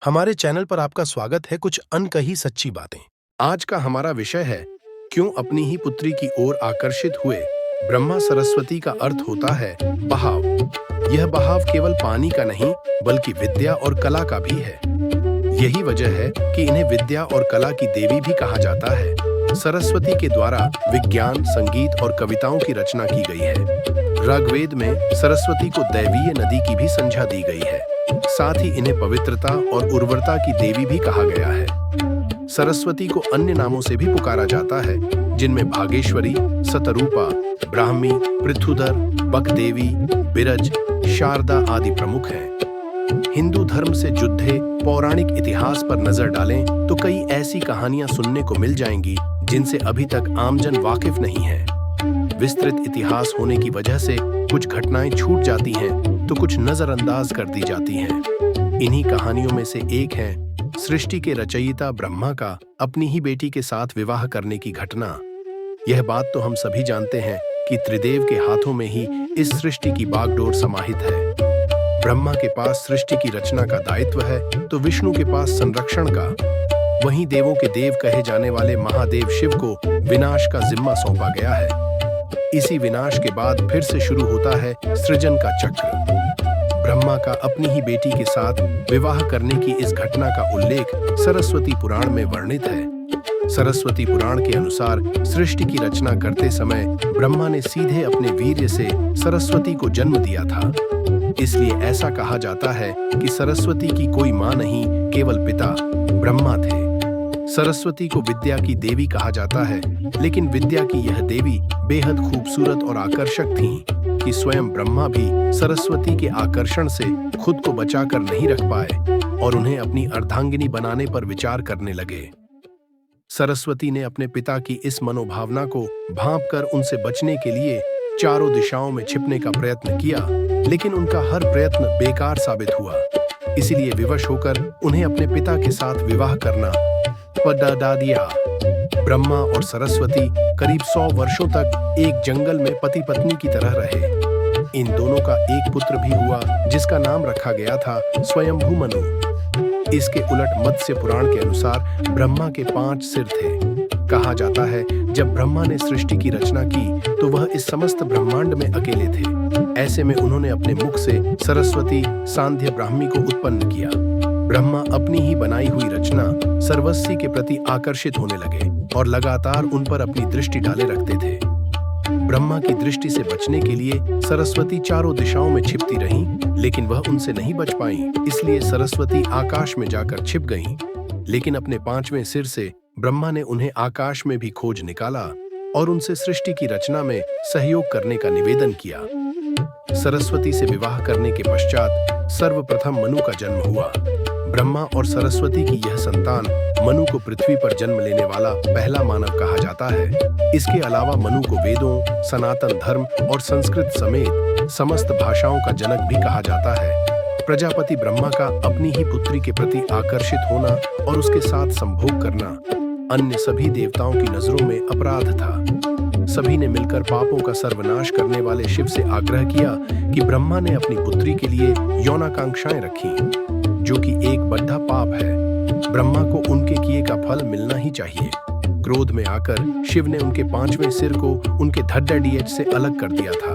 हमारे चैनल पर आपका स्वागत है। कुछ अनकही सच्ची बातें। आज का हमारा विषय है, क्यों अपनी ही पुत्री की ओर आकर्षित हुए। ब्रह्मा सरस्वती का अर्थ होता है बहाव। यह बहाव केवल पानी का नहीं बल्कि विद्या और कला का भी है। यही वजह है कि इन्हें विद्या और कला की देवी भी कहा जाता है। सरस्वती के द्वारा विज्ञान, संगीत और कविताओं की रचना की गई है। ऋग्वेद में सरस्वती को दैवीय नदी की भी संज्ञा दी गई है। साथ ही इन्हें पवित्रता और उर्वरता की देवी भी कहा गया है। सरस्वती को अन्य नामों से भी पुकारा जाता है, जिनमें भागेश्वरी, शतरूपा, ब्राह्मी, पृथुधर, बकदेवी, बिरज, शारदा आदि प्रमुख हैं। हिंदू धर्म से जुड़े पौराणिक इतिहास पर नजर डालें तो कई ऐसी कहानियां सुनने को मिल जाएंगी जिनसे अभी तक आमजन वाकिफ नहीं है। विस्तृत इतिहास होने की वजह से कुछ घटनाएं छूट जाती हैं तो कुछ नजरअंदाज कर दी जाती हैं। इन्हीं कहानियों में से एक है सृष्टि के रचयिता ब्रह्मा का अपनी ही बेटी के साथ विवाह करने की घटना। यह बात तो हम सभी जानते हैं कि त्रिदेव के हाथों में ही इस सृष्टि की बागडोर समाहित है। ब्रह्मा के पास सृष्टि की रचना का दायित्व है तो विष्णु के पास संरक्षण का। वहीं देवों के देव कहे जाने वाले महादेव शिव को विनाश का जिम्मा सौंपा गया है। इसी विनाश के बाद फिर से शुरू होता है सृजन का चक्र। ब्रह्मा का अपनी ही बेटी के साथ विवाह करने की इस घटना का उल्लेख सरस्वती पुराण में वर्णित है। सरस्वती पुराण के अनुसार सृष्टि की रचना करते समय ब्रह्मा ने सीधे अपने वीर्य से सरस्वती को जन्म दिया था। इसलिए ऐसा कहा जाता है कि सरस्वती की कोई मां नहीं, केवल पिता ब्रह्मा थे। सरस्वती को विद्या की देवी कहा जाता है, लेकिन विद्या की यह देवी बेहद खूबसूरत और आकर्षक थीं कि स्वयं ब्रह्मा भी सरस्वती के आकर्षण से खुद को बचाकर नहीं रख पाए और उन्हें अपनी अर्धांगिनी बनाने पर विचार करने लगे। सरस्वती ने अपने पिता की इस मनोभावना को भांपकर उनसे बचने के लिए चारों दिशाओं में छिपने का प्रयत्न किया, लेकिन उनका हर प्रयत्न बेकार साबित हुआ। इसीलिए विवश होकर उन्हें अपने पिता के साथ विवाह करना पड़ा दिया। ब्रह्मा और सरस्वती करीब 100 वर्षों तक एक जंगल में पति पत्नी की तरह रहे। इन दोनों का एक पुत्र भी हुआ जिसका नाम रखा गया था स्वयंभू मनु। इसके उलट मत्स्य पुराण के अनुसार ब्रह्मा के 5 सिर थे। कहा जाता है जब ब्रह्मा ने सृष्टि की रचना की तो वह इस समस्त ब्रह्मांड में अकेले थे। ऐसे में उन्होंने अपने मुख से सरस्वती सांध्य ब्राह्मी को उत्पन्न किया। ब्रह्मा अपनी ही बनाई हुई रचना सर्वस्वी के प्रति आकर्षित होने लगे और लगातार उन पर अपनी दृष्टि डाले रखते थे। ब्रह्मा की दृष्टि से बचने के लिए सरस्वती चारों दिशाओं में छिपती रहीं, लेकिन वह उनसे नहीं बच पाईं। इसलिए सरस्वती आकाश में जाकर छिप गईं, लेकिन अपने 5वें सिर से ब्रह्मा ने उन्हें आकाश में भी खोज निकाला और उनसे सृष्टि की रचना में सहयोग करने का निवेदन किया। सरस्वती से विवाह करने के पश्चात सर्वप्रथम मनु का जन्म हुआ। ब्रह्मा और सरस्वती की यह संतान मनु को पृथ्वी पर जन्म लेने वाला पहला मानव कहा जाता है। इसके अलावा मनु को वेदों, सनातन धर्म और संस्कृत समेत समस्त भाषाओं का जनक भी कहा जाता है। प्रजापति ब्रह्मा का अपनी ही पुत्री के प्रति आकर्षित होना और उसके साथ संभोग करना अन्य सभी देवताओं की नजरों में अपराध था। सभी ने मिलकर पापों का सर्वनाश करने वाले शिव से आग्रह किया कि ब्रह्मा ने अपनी पुत्री के लिए यौनाकांक्षाएं रखी, जो कि एक बड़ा पाप है। ब्रह्मा को उनके किए का फल मिलना ही चाहिए। क्रोध में आकर शिव ने उनके 5वें सिर को उनके धड़ से अलग कर दिया था।